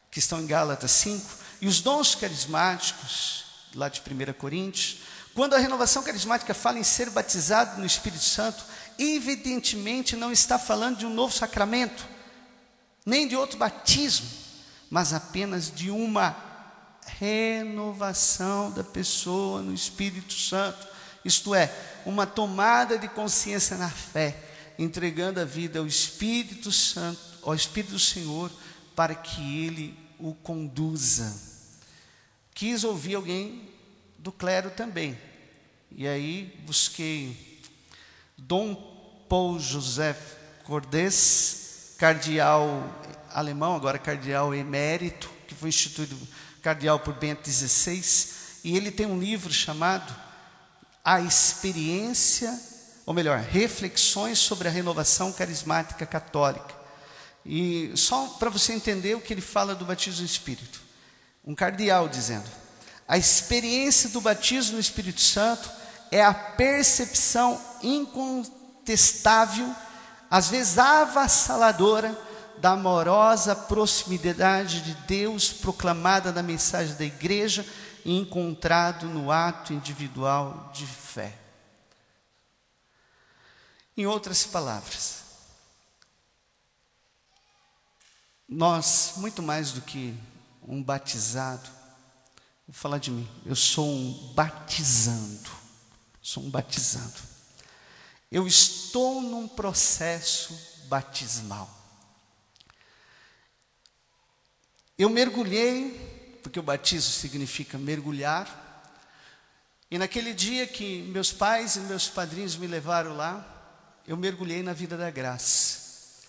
S2: que estão em Gálatas 5, e os dons carismáticos, lá de 1 Coríntios, quando a renovação carismática fala em ser batizado no Espírito Santo, evidentemente não está falando de um novo sacramento, nem de outro batismo, mas apenas de uma renovação da pessoa no Espírito Santo, isto é, uma tomada de consciência na fé, entregando a vida ao Espírito Santo, ao Espírito do Senhor, para que Ele o conduza. Quis ouvir alguém do clero também, e aí busquei Dom Paul Joseph Cordés, cardeal alemão, agora cardeal emérito, que foi instituído cardeal por Bento XVI, e ele tem um livro chamado A Experiência, ou melhor, Reflexões sobre a Renovação Carismática Católica. E só para você entender o que ele fala do batismo no Espírito, um cardeal dizendo: a experiência do batismo no Espírito Santo é a percepção incontestável, às vezes avassaladora, da amorosa proximidade de Deus proclamada na mensagem da igreja e encontrado no ato individual de fé. Em outras palavras, nós, muito mais do que um batizado, vou falar de mim, eu sou um batizando, eu estou num processo batismal. Eu mergulhei, porque o batismo significa mergulhar, e naquele dia que meus pais e meus padrinhos me levaram lá, eu mergulhei na vida da graça,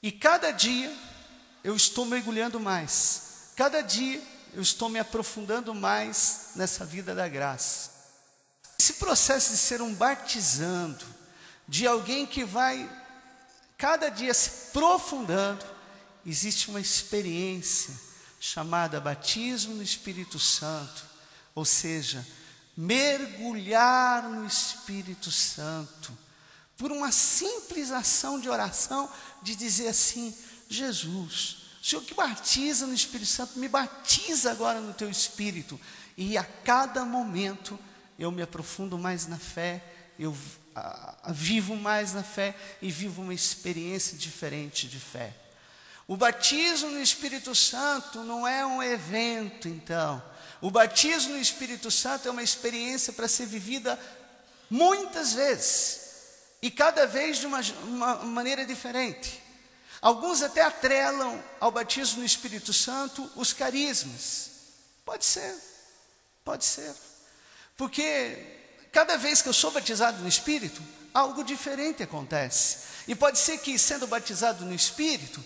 S2: e cada dia eu estou mergulhando mais. Cada dia eu estou me aprofundando mais nessa vida da graça. Esse processo de ser um batizando, de alguém que vai cada dia se aprofundando, existe uma experiência chamada batismo no Espírito Santo, ou seja, mergulhar no Espírito Santo, por uma simples ação de oração, de dizer assim: Jesus, o Senhor que batiza no Espírito Santo, me batiza agora no teu Espírito, e a cada momento eu me aprofundo mais na fé, eu vivo mais na fé e vivo uma experiência diferente de fé. O batismo no Espírito Santo não é um evento, então. O batismo no Espírito Santo é uma experiência para ser vivida muitas vezes, e cada vez de uma maneira diferente. Alguns até atrelam ao batismo no Espírito Santo os carismas. Pode ser, porque cada vez que eu sou batizado no Espírito, algo diferente acontece. E pode ser que, sendo batizado no Espírito,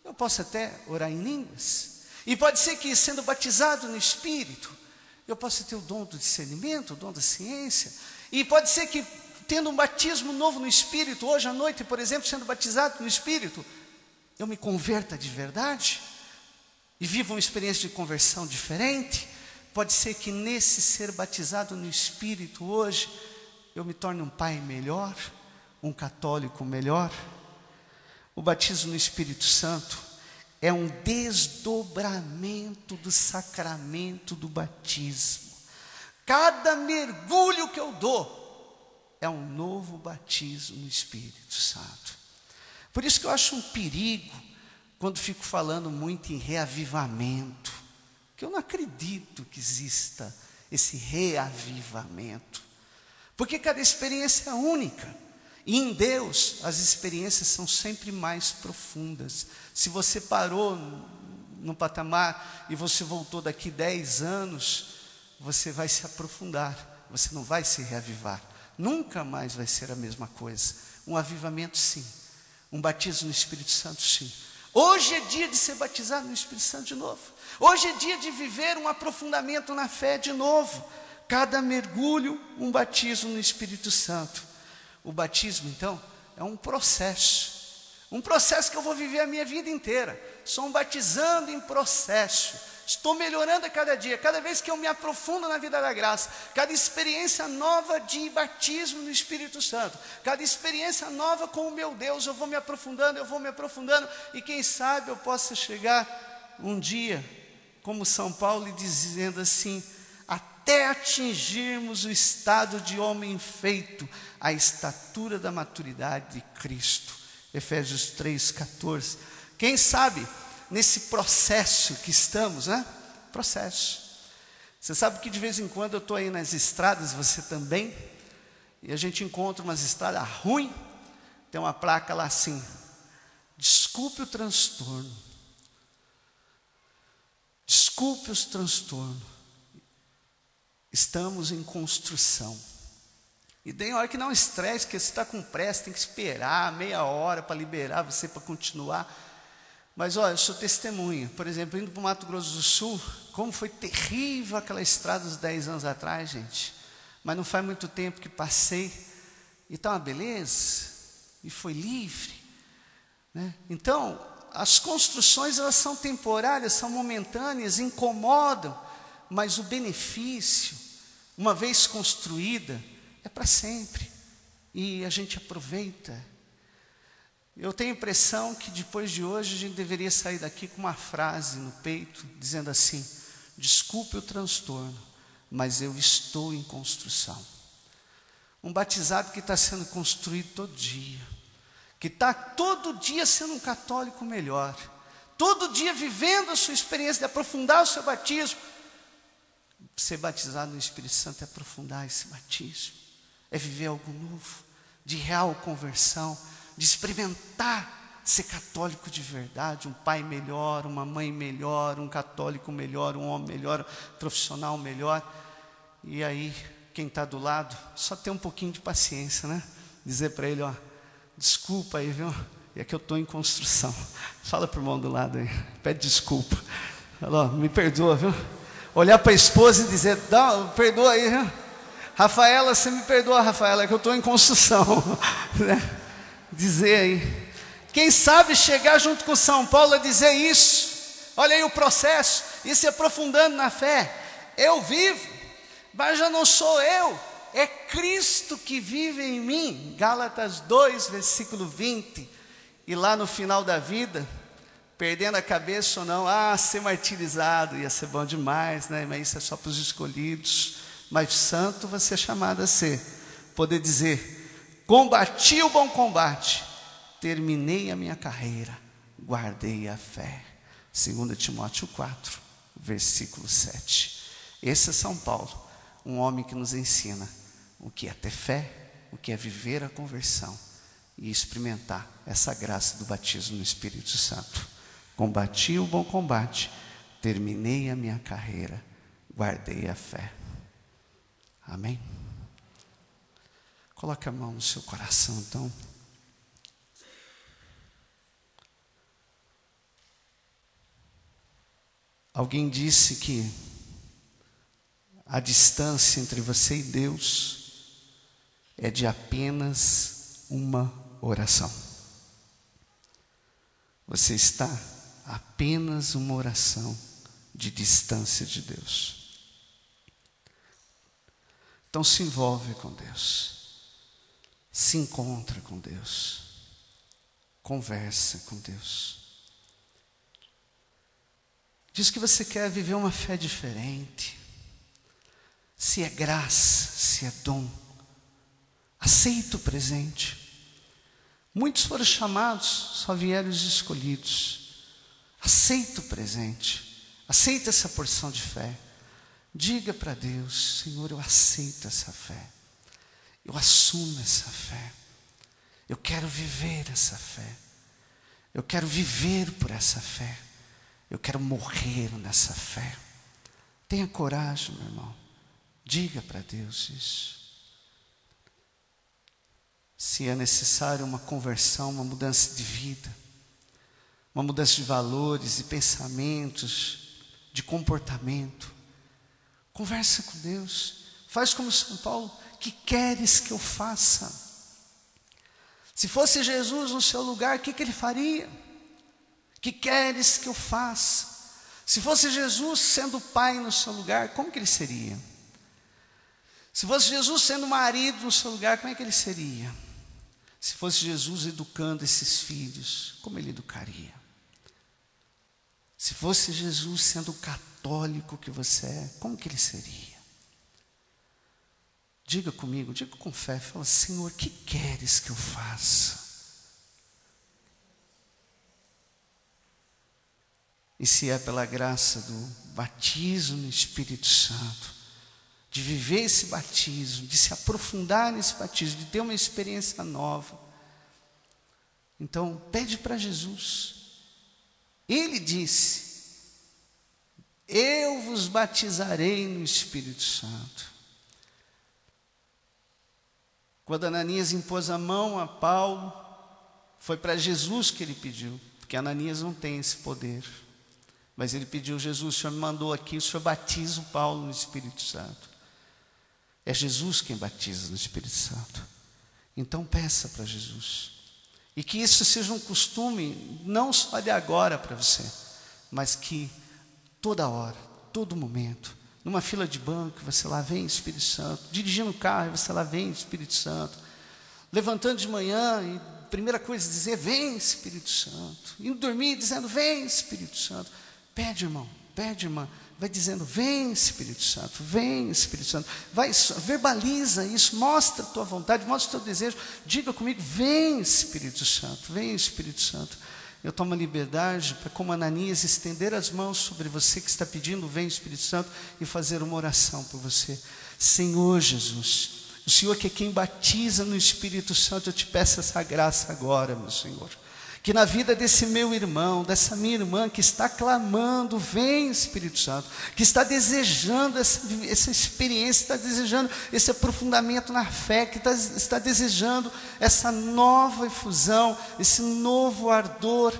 S2: eu possa até orar em línguas. E pode ser que, sendo batizado no Espírito, eu possa ter o dom do discernimento, o dom da ciência. E pode ser que, tendo um batismo novo no Espírito, hoje à noite, por exemplo, sendo batizado no Espírito, eu me converta de verdade e viva uma experiência de conversão diferente. Pode ser que nesse ser batizado no Espírito hoje, eu me torne um pai melhor, um católico melhor. O batismo no Espírito Santo é um desdobramento do sacramento do batismo. Cada mergulho que eu dou é um novo batismo no Espírito Santo. Por isso que eu acho um perigo quando fico falando muito em reavivamento, que eu não acredito que exista esse reavivamento, porque cada experiência é única, e em Deus as experiências são sempre mais profundas. Se você parou no patamar e você voltou daqui 10 anos, você vai se aprofundar, você não vai se reavivar, nunca mais vai ser a mesma coisa. Um avivamento sim, um batismo no Espírito Santo sim. Hoje é dia de ser batizado no Espírito Santo de novo. Hoje é dia de viver um aprofundamento na fé de novo. Cada mergulho, um batismo no Espírito Santo. O batismo, então, é um processo que eu vou viver a minha vida inteira. Sou um batizando em processo. Estou melhorando a cada dia, cada vez que eu me aprofundo na vida da graça, cada experiência nova de batismo no Espírito Santo, cada experiência nova com o meu Deus, eu vou me aprofundando, e quem sabe eu possa chegar um dia, como São Paulo, dizendo assim: até atingirmos o estado de homem feito, a estatura da maturidade de Cristo. Efésios 3,14. Quem sabe, nesse processo que estamos, né? Processo. Você sabe que de vez em quando eu estou aí nas estradas, você também, e a gente encontra umas estradas ruins, tem uma placa lá assim: desculpe o transtorno. Desculpe os transtornos. Estamos em construção. E tem hora que não estresse, que você está com pressa, tem que esperar meia hora para liberar você para continuar. Mas olha, eu sou testemunha. Por exemplo, indo para o Mato Grosso do Sul, como foi terrível aquela estrada dos 10 anos atrás, gente. Mas não faz muito tempo que passei, e está uma beleza, e foi livre, né? Então, as construções, elas são temporárias, são momentâneas, incomodam, mas o benefício, uma vez construída, é para sempre, e a gente aproveita. Eu tenho a impressão que depois de hoje a gente deveria sair daqui com uma frase no peito, dizendo assim: desculpe o transtorno, mas eu estou em construção. Um batizado que está sendo construído todo dia, que está todo dia sendo um católico melhor, todo dia vivendo a sua experiência de aprofundar o seu batismo. Ser batizado no Espírito Santo é aprofundar esse batismo, é viver algo novo, de real conversão, de experimentar ser católico de verdade, um pai melhor, uma mãe melhor, um católico melhor, um homem melhor, um profissional melhor. E aí, quem está do lado, só ter um pouquinho de paciência, né? Dizer para ele: ó, desculpa aí, viu? É que eu estou em construção. Fala para o irmão do lado aí, pede desculpa. Alô, me perdoa, viu? Olhar para a esposa e dizer, perdoa aí, viu? Rafaela, você me perdoa, Rafaela, é que eu estou em construção. Né? Dizer aí. Quem sabe chegar junto com São Paulo a dizer isso. Olha aí o processo, e se aprofundando na fé. Eu vivo, mas já não sou eu, é Cristo que vive em mim. Gálatas 2, versículo 20. E lá no final da vida, perdendo a cabeça ou não, ser martirizado ia ser bom demais, né? Mas isso é só para os escolhidos. Mas santo você é chamado a ser. Poder dizer, combati o bom combate, terminei a minha carreira, guardei a fé. 2 Timóteo 4, versículo 7. Esse é São Paulo, um homem que nos ensina o que é ter fé, o que é viver a conversão e experimentar essa graça do batismo no Espírito Santo. Combati o bom combate, terminei a minha carreira, guardei a fé. Amém? Coloque a mão no seu coração, então. Alguém disse que a distância entre você e Deus é de apenas uma oração. Você está a apenas uma oração de distância de Deus. Então se envolve com Deus, se encontra com Deus, conversa com Deus. Diz que você quer viver uma fé diferente. Se é graça, se é dom, aceita o presente. Muitos foram chamados, só vieram os escolhidos. Aceita o presente, aceita essa porção de fé. Diga para Deus, Senhor, eu aceito essa fé, eu assumo essa fé, eu quero viver essa fé, eu quero viver por essa fé, eu quero morrer nessa fé. Tenha coragem, meu irmão, diga para Deus isso. Se é necessário uma conversão, uma mudança de vida, uma mudança de valores e pensamentos, de comportamento, conversa com Deus, faz como São Paulo, que queres que eu faça? Se fosse Jesus no seu lugar, o que ele faria? Que queres que eu faça? Se fosse Jesus sendo pai no seu lugar, como que ele seria? Se fosse Jesus sendo marido no seu lugar, como é que ele seria? Se fosse Jesus educando esses filhos, como ele educaria? Se fosse Jesus sendo católico que você é, como que ele seria? Diga comigo, diga com fé, fala, Senhor, que queres que eu faça? E se é pela graça do batismo no Espírito Santo, de viver esse batismo, de se aprofundar nesse batismo, de ter uma experiência nova, então pede para Jesus. Ele disse, eu vos batizarei no Espírito Santo. Quando Ananias impôs a mão a Paulo, foi para Jesus que ele pediu, porque Ananias não tem esse poder. Mas ele pediu, Jesus, o Senhor me mandou aqui, o Senhor batiza o Paulo no Espírito Santo. É Jesus quem batiza no Espírito Santo. Então peça para Jesus. E que isso seja um costume, não só de agora para você, mas que toda hora, todo momento, numa fila de banco, você lá vem Espírito Santo, dirigindo o carro, você lá vem Espírito Santo, levantando de manhã e primeira coisa dizer, vem Espírito Santo, indo dormir dizendo, vem Espírito Santo. Pede, irmão, pede, irmã, vai dizendo, vem Espírito Santo, vem Espírito Santo, vai, verbaliza isso, mostra a tua vontade, mostra o teu desejo, diga comigo, vem Espírito Santo, vem Espírito Santo. Eu tomo a liberdade para, como Ananias, estender as mãos sobre você que está pedindo, vem Espírito Santo, e fazer uma oração por você. Senhor Jesus, o Senhor que é quem batiza no Espírito Santo, eu te peço essa graça agora, meu Senhor. Que na vida desse meu irmão, dessa minha irmã que está clamando, vem Espírito Santo, que está desejando essa experiência, está desejando esse aprofundamento na fé, que está desejando essa nova efusão, esse novo ardor,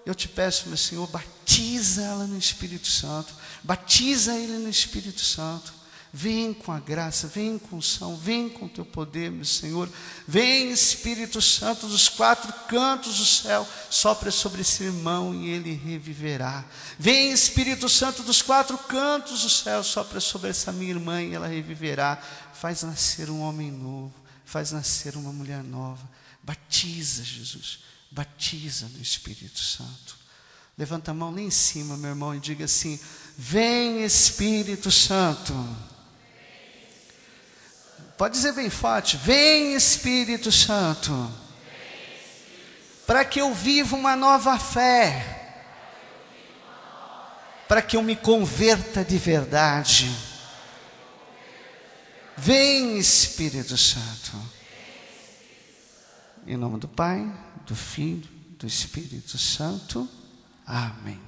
S2: eu te peço, meu Senhor, batiza ela no Espírito Santo, batiza ele no Espírito Santo. Vem com a graça, vem com unção, vem com o teu poder, meu Senhor. Vem, Espírito Santo, dos 4 cantos do céu, sopra sobre esse irmão e ele reviverá. Vem, Espírito Santo, dos 4 cantos do céu, sopra sobre essa minha irmã e ela reviverá. Faz nascer um homem novo, faz nascer uma mulher nova. Batiza, Jesus, batiza no Espírito Santo. Levanta a mão lá em cima, meu irmão, e diga assim: vem, Espírito Santo. Pode dizer bem forte: vem, Espírito Santo, para que eu viva uma nova fé, para que eu me converta de verdade. Vem, Espírito Santo. Em nome do Pai, do Filho, do Espírito Santo. Amém.